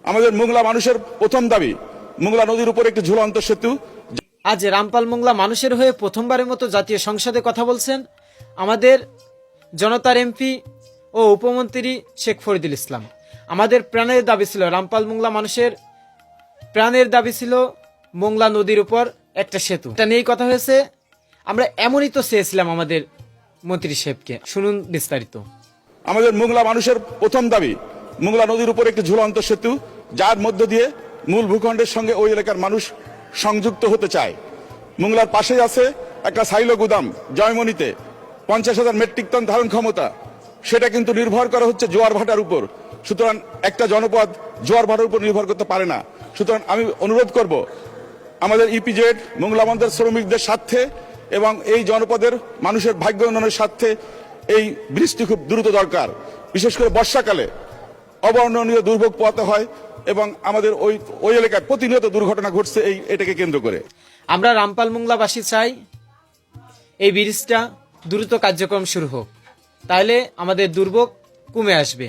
আমাদের মোংলা মানুষের প্রথম দাবি মোংলা নদীর উপর একটি ঝুলন্ত সেতু। আজ রামপাল মোংলা মানুষের হয়ে প্রথমবারের মতো জাতীয় সংসদে কথা বলছেন আমাদের জনতার এমপি ও উপমন্ত্রী শেখ ফরিদুল ইসলাম। আমাদের প্রাণের দাবি ছিল, রামপাল মোংলা মানুষের প্রাণের দাবি ছিল মোংলা নদীর উপর একটা সেতু। এটা নিয়েই কথা হয়েছে। আমরা এমনই তো চেয়েছিলাম আমাদের মন্ত্রী সাহেবকে। শুনুন বিস্তারিত। আমাদের মোংলা মানুষের প্রথম দাবি মোংলা নদীর উপর একটি ঝুলন্ত সেতু, যার মধ্য দিয়ে মূল ভূখণ্ডের সঙ্গে ওই এলাকার মানুষ সংযুক্ত হতে চায়। মোংলার পাশেই আছে একটা সাইলো গুদাম জয়মনিতে 50,000 মেট্রিক টন ধারণ ক্ষমতা। সেটা কিন্তু নির্ভর করা হচ্ছে জোয়ার ভাটার উপর। সুতরাং একটা জনপদ জোয়ার ভাটার উপর নির্ভর করতে পারে না। সুতরাং আমি অনুরোধ করব আমাদের ইপিজেড মোংলা বন্দর শ্রমিকদের স্বার্থে এবং এই জনপদের মানুষের ভাগ্য উন্নয়নের স্বার্থে এই ব্রিজটি খুব দ্রুত দরকার। বিশেষ করে বর্ষাকালে অবর্ণনীয় দুর্ভোগ পোহাতে হয় এবং আমাদের ওই এলাকায় প্রতিনিয়ত দুর্ঘটনা ঘটছে এটাকে কেন্দ্র করে। আমরা রামপাল মোংলাবাসী চাই এই ব্রিজটা দ্রুত কার্যক্রম শুরু হোক, তাহলে আমাদের দুর্ভোগ কমে আসবে।